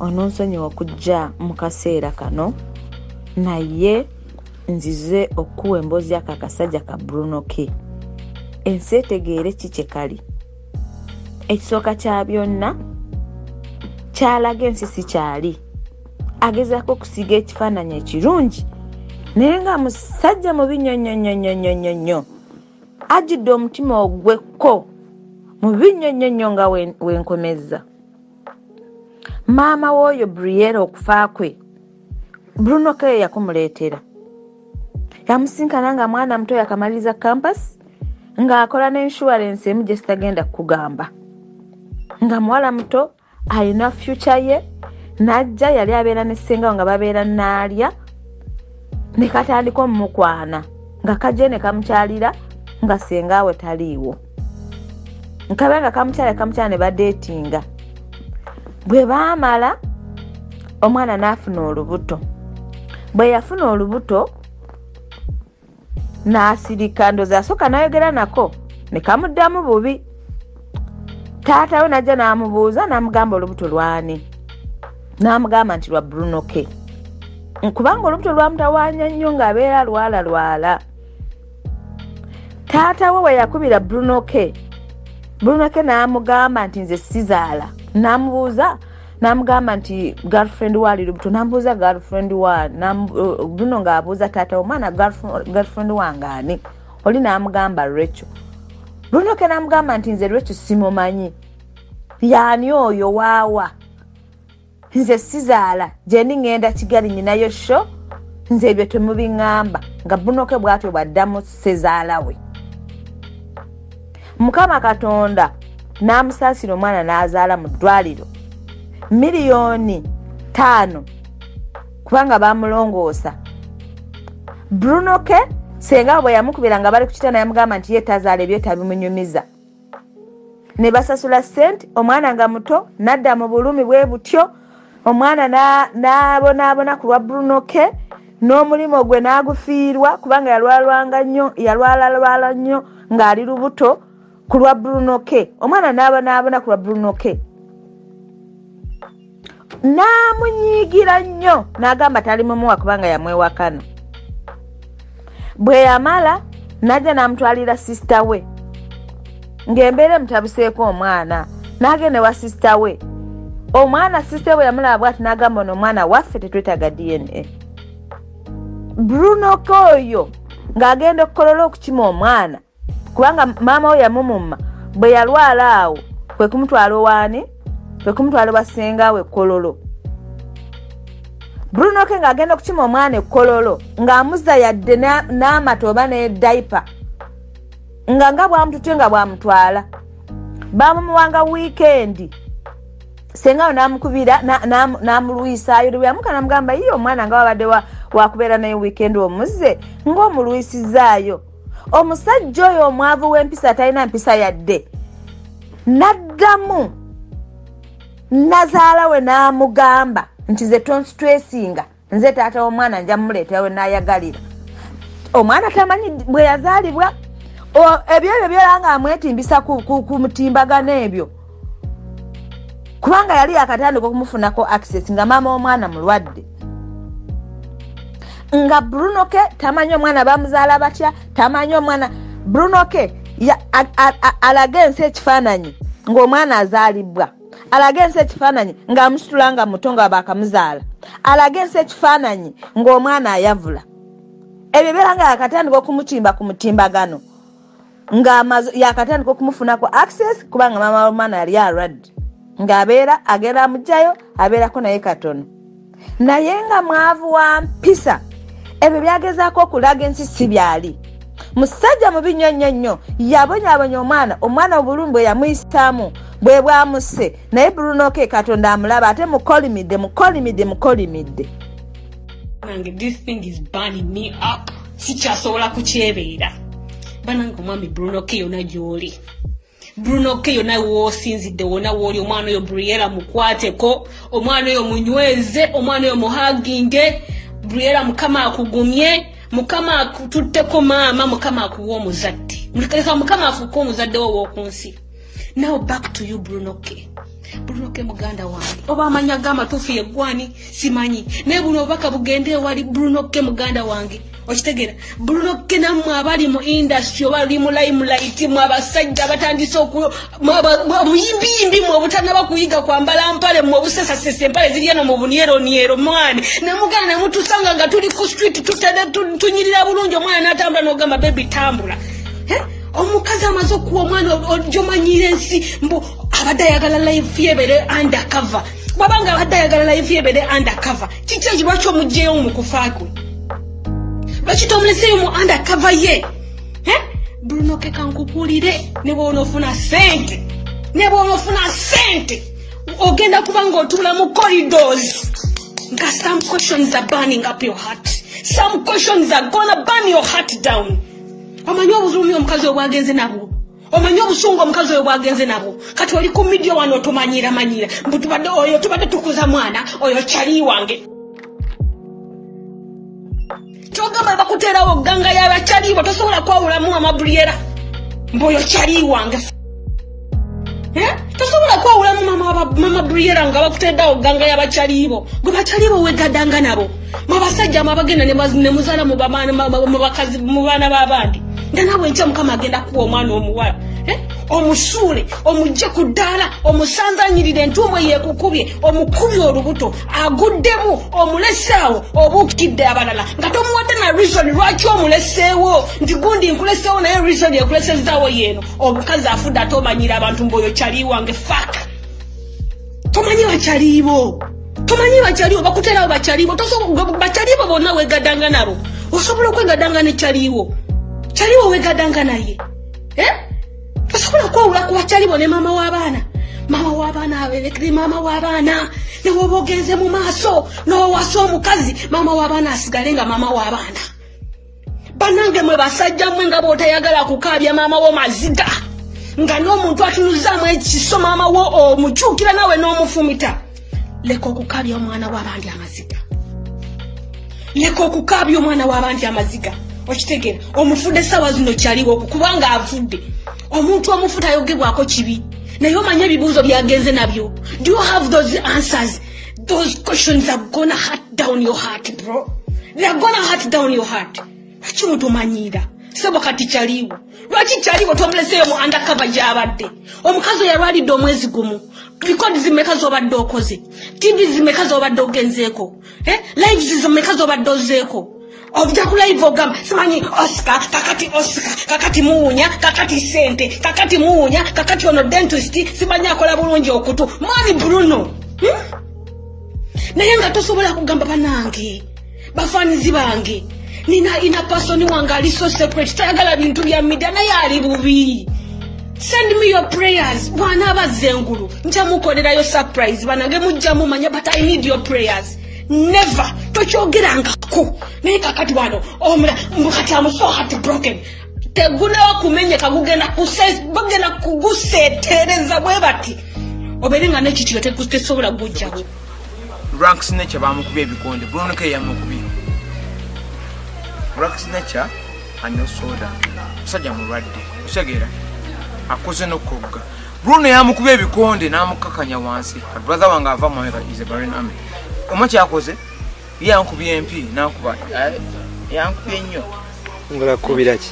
ononsonyiwa okujja mu kaseera kano naye nzize okuwa emboozi y'akakasajja ka Bruno K. Ensi etegeere ki kye kali. Ekisooka kya byonna kyalaga ensi si kyali. Agezaako okusiga ekifaananyi ekirungi naye nga musajja mubi nnyo ajjudde omutima ogwekko mubi nnyo nga wenkomezza. Maama w'oyo Brielle okufa kwe Bruno K yakumuleetera. Yamusinkana nga mwana muto yakamaliza campus ng'akola n'insurance emu gye sitagenda kugamba. Nga muwala muto alina future ye najja yali abeera ne ssenga nga babeera naalya ne katandika omukwana nga kajje ne kamukyalira nga ssenga we taliiwo. Nkabe nga kamukyala ne badeetinga. Bwe baamala omwana n'afuna olubuto. Bwe yafuna olubuto n'asirika ndoza asooka n'ayogera nako ne kamuddamu bubi. Taata we najja n'amubuuza n'amugamba olubuto lwani. N'amugamba nti lwa Bruno K. Kubanga olubuto lwamutawaanya nnyo ng'abeera lwala. Taata we yakubira Bruno K. Bruno K n'amugamba nti nze sizaala. N'amubuuza n'amugamba nti girlfriend wali lubuto. N'amubuuza girlfriend wa Bruno ng'abuuza taata omwana girlfriend wange ani. Oli n'amugamba Rachel. Bruno K n'amugamba nti nze Rachel simumanyi. Yaani oyo waawa. Nze sizaala gye ngenda Kigali nyinayo sho nze ebyo temubiŋŋamba nga Bruno K bw'atyo bw'addamu sezaala we. Mukama Katonda n'amusaasira omwana n'azaala mu ddwaliro $5,000,000 kubanga bamulongoosa. Bruno K senga bwe yamukubira nga bali ku kitanda yamugamba nti ye tazaala ebyo tabimunyumiza. Ne basasula ssente omwana nga muto n'adda mu bulumi bwe butyo. Omwana n'abonaabona ku lwa Bruno K n'omulimu gwe n'agufiirwa kubanga yalwala nnyo ng'ali lubuto ku lwa Bruno K. Omwana n'abonaabona ku lwa Bruno K. N'amunyiigira nnyo n'agamba talimumuwa kubanga yamwewakana. Bwe yamala n'ajja n'amutwalira sisita we ng'embeera emutabuseeko omwana n'agenda wa sisita we. Omwana sisita we yamulaba bw'ati n'agamba ono omwana waffe tetwetaaga DNA. Bruno K oyo ng'agenda okukolola okukima omwana kubanga maama we yamumumma bwe yalwala awo kwe kumutwala owaani kwe kumutwala basenga we Kololo. Bruno K ng'agenda okukima omwana ekkololo ng'amuzza yadde n'amata oba ne diaper nga bwamututye nga bwamutwala. Bamumuwanga weekend senga n'amukubira n'amulwisaayo. Bwe yamuka n'amugamba yiyo omwana nga wabadde wakubeera naye weekend omuzze ng'omulwisizaayo. Omusajja oyo omwavu w'empisa talina mpisa yadde n'addamu nazaala we n'amugamba nti ze tonsitwesinga nze taata w'omwana nja mmuleetera we n'ayagalira. Omwana tamanyi bwe yazaalibwa ebyo byolanga amwetimbisa ku mutimbagano ebyo kubanga yali yakatandika okumufunako access nga maama omwana mulwadde. Nga Bruno K tamanyi omwana bamuzaala batya tamanyi omwana. Bruno K alaga ensi ekifaananyi ng'omwana azaalibwa. Alaga ensi ekifaananyi ng'amusitula nga muto nga baakamuzaala. Alaga ensi ekifaananyi ng'omwana ayavula. Ebyo byolanga yakatandika okumutimba ku mutimbagano nga yakatandika okumufunako access kubanga maama omwana yali alwadde. Ng'abeera agenda amugjayo abeerako naye katono. Naye nga mwavu wa mpisa ebyo byagezaako okulaga ensi si byali. Musajja mubi nnyo yabonyaabonya omwana obulumi bwe yamuyisaamu bwe bwamusse naye Bruno K Katonda amulaba ate mukolimidde. This thing is burning me up. Sikyasobola kukyebeera. Banange omwami Bruno K yonna gy'oli. Bruno K yonna w'osinzidde wonna w'oli omwana oyo Brielle mukwateko. Omwana oyo munyweze. Omwana oyo muhaginge. Brielle Mukama akugumye. Mukama akututteko maama. Mukama akuwa omuzadde. Mukama afuuke omuzadde wo w'oku nsi. Now back to you Bruno K. Bruno K muganda wange oba amanya gama tufu yegwani simanyi ne buno baka bugende wali Bruno K muganda wange okitegera Bruno K namwe abali mu industry bali mu limelight mu abasajja batandise oku muyimbi mu obutana bakuyiga kwambala mpale mu obusesa sese mpale ziriano mu buniero mwana ne muganda mutusanga nga tuli ku street tutade tunyirira bulungi omwana natambula n'ogamba baby tambula omukazi amaze okuwa omwana ojomanyire ensi mbu abadde ayagala life yebere undercover babanga abadde ayagala life yebere undercover kiki lwaki omugyeyo mu kufaakwe lwaki tomuleseyo mu undercover ye Bruno K kankupulire ne bw'onofuna sente ogenda kubanga otula mu corridors nga some questions are burning up your heart some questions are gonna burn your heart down omanyi obuzulumi omukazi obwagenze nabo omanyi obusungu omukazi obwagenze nabo kati oli ku media wano tomanyira mbu tubadde tukuza mwana oyo kyali wange kyogamba bakuterawo ganga y'abakyalibo tosobola kwawulamu amabuliera mboyo kyali wange tosobola kwawulamu mama buliera nga bakuteddawo ganga y'abakyalibo gwe bakyalibo wegadanga nabo mabasajja amabagenda ne muzala mu bakazi mu baana b'abandi nga nawe nkya mukama agenda kuwa omwana omuwala omusuule omujje ku ddaala omusanzanyirire entumbwe yeekukubye omukubye olubuto aguddemu omulesaawo obuukidde abalala nga tomuwadde na reason lwaki omuleseewo nti gundi nkuleseewo naye reason ekulesezaawo yeeno omukazi afudde ate omanyira abantu mboyo kyali wange fak tomanyi bakyaliibo bakuterawo bakyaliibo bakyaliibo bonna wegadanga nabo osobola okwegadanga ne kyaliiwo wegadanga naye tosobola kwawula ku bakyalibo ne mama w'abaana abelekere mama w'abaana ne woba ogenze mu maaso n'owasa omukazi mama w'abaana asigale nga mama w'abaana banange mwe basajja mmwe nga b'otayagala kukaabya maama wo maziga nga n'omuntu atunuzaamu ekiso maama wo omukyukira nawe n'omufumita leka okukaabya omwana w'abandi amaziga okitegera omufudde sawa zino kyaliwo kubanga avudde omuntu omufuta ayogebwako kibi naye omanye ebibuuzo byagenze nabyo. Do you have those answers? Those questions are gonna hurt down your heart, bro. They are gonna hurt down your heart. Lwaki mutomanyira sebo kati kyaliwo lwaki kyaliwo tomuleseye mu undercover gy'abadde omukazi yalwalidde omwezi gumu records zimeka z'obadde okoze TV zimeka z'obadde ogenzeeko lives zimeka z'obadde ozeeko obujja ku live ogamba simanyi Oscar kakati muunya kakati sente kakati muunya kakati ono dentist simanyi akola bulungi okutu mwami Bruno naye nga tosobola kugamba banange bafanizi bange nina ina person wange ali so separate tayagala bintu bya media naye ali bubi. Send me your prayers bwana abazengulu njamukolerayo surprise banange mujja mumanya but I need your prayers. Never tokyogerangako naye kakati wano omula mbukati I'm so heartbroken teguna wakumenya kagugenda bagenda kugusetereza bwe bati oberenga n'ekitiro tekusobola gujjawo Ranks nature bamukubye ebikonde Bruno K yamukubye Ranks nature anyo soda musajja mulwadde osegera akoze n'okogga Bruno yamukubye ebikonde n'amukakanya wansi brother wange ava mu is a Barin Army omachi akoze yankubye MP nakuba yankubye nnyo ngola kubira ki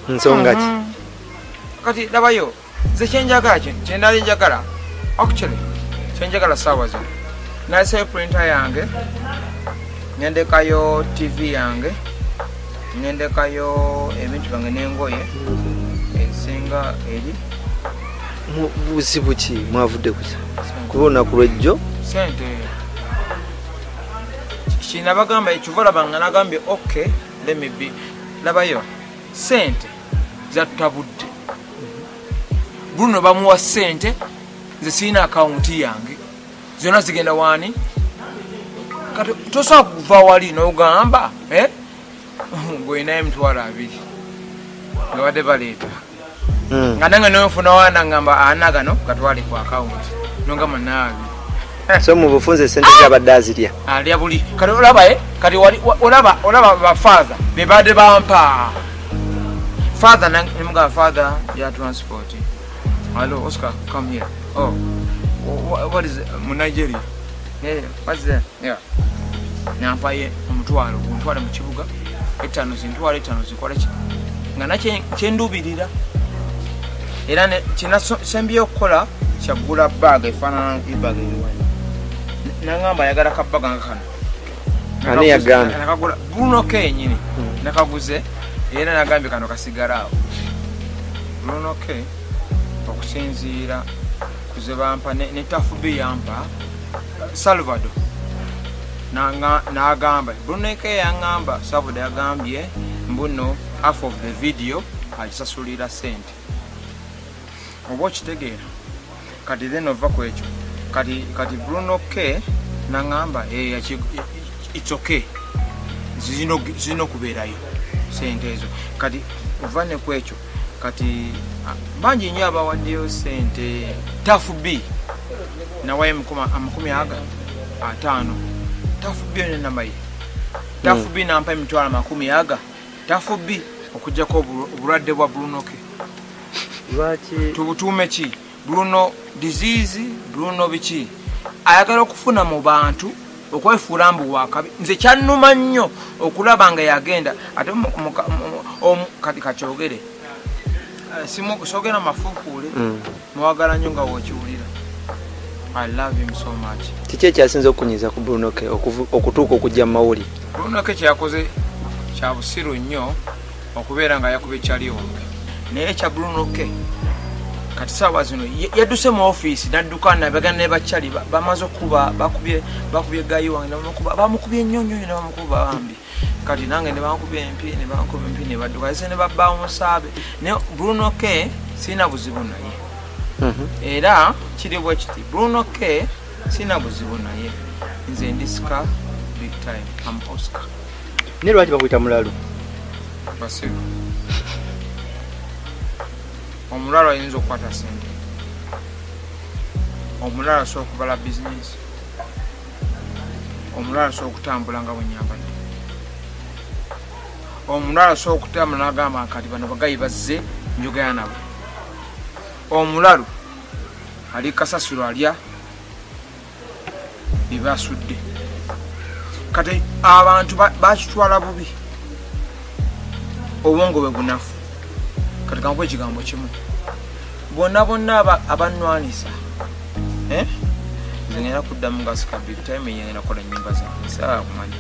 nsonga ki kati dabayo ze chenjagala chendali njagala actually chenjagala sawa zo nase printer yange ngendekayo TV yange ngendekayo ebintu bange nengoye esinga eri buzibuki mwavudde kusa kubona kulwejjo sente china bagamba ekivola bangana gambe okay let me be labayo sente zatabudde Bruno bamuwa sente nze sina account yange zona zigenda wani kati tosa kuva wali no gamba ngoye naye mtwala abiri ngabade baleta ngananga no funa wana ngamba anagano katwali ku account nongama nabi so mubufunze sente z'abadazirya ali abuli kati olaba kati olaba ba father bebade bampa father nimga father ya transport. Hello Oscar, come here. Oh, what is it? Nigeria. Yeah, what's that? Yeah. Nampaye omutwalo mu kibuga etano zikola ki nga nakye kyendubirira era kina sembye okukola kyagula bag efaanana bag eriwani nangamba ayagala kabaga nga kano ani yagamba nakagula Bruno K nyini nakaguze era nagambye kano kasigala awo Bruno K okusinziira kuze bampa ne tafubi yampa Salvador n'agamba Bruno K yangamba Salvador yagambye mbuno half of the video agisasulira sente oba okitegeera kati then ova ku ekyo kati Bruno K nangamba it's okay zino kubeerayo sente ezo kati ova ne ku ekyo kati bangi nnyo abawaddeyo sente tafu B nawaye $50 tafu B ne namba ye tafu B nampa $50 tafu B okujjako obulwadde bwa Bruno K lwaki tubutuume ki Bruno disease Bruno biki ayagala okufuna mu bantu okwefuula mbu wakabi nze kyannuma nnyo okulaba nga yagenda ate kati kakyogere sogera mafuukuule muwagala nnyo nga wokiwulira I love him so much. Kiki ekyasinze okunyiza ku Bruno K okutuuka okujja mu mawuli? Bruno K kyakoze kya busiru nnyo okubeera nga yakubye ekyaliwonge naye kya Bruno K kati saawa zino yadduse mu ofiisi n'adduka nabagana ne bakyali bamaze okuba bakubye gayi wange bamukubye nnyo ne bamukuba bambi kati nange ne bankubye empi ne badduka ese ne babba omusaabe naye Bruno K sina buzibu naye era kiri bwe kiti Bruno K sina buzibu naye nze ndisika big time am Oscar ne lwaki bakuyita mulalu basiru omulalo ayinza okukwata sente omulalo asobola okubala bizinesi omulalo asobola okutambula nga bwenyambadde omulalo asobola okutambula n'agamba kati bano bagayi bazze njogera nabo omulalo ali kasasiro alya bibasudde kati abantu bakitwala bubi obwongo bwe bunafu kati kankuwa ekigambo kimu bonna abannwanisa nze ngenda kuddamu ngasika big time ngenda kola ennyimba zange saa kumanya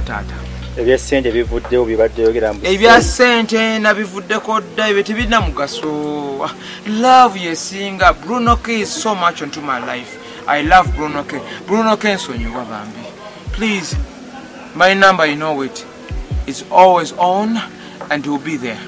taata ebyasente bivuddewo bibadde yogera mbu ebyasente nabivuddeko dda ebyo tebirina mugaso love yesinga Bruno K is so much into my life I love Bruno K Bruno K nsonyiwa bambi please my number you know it is always on and will be there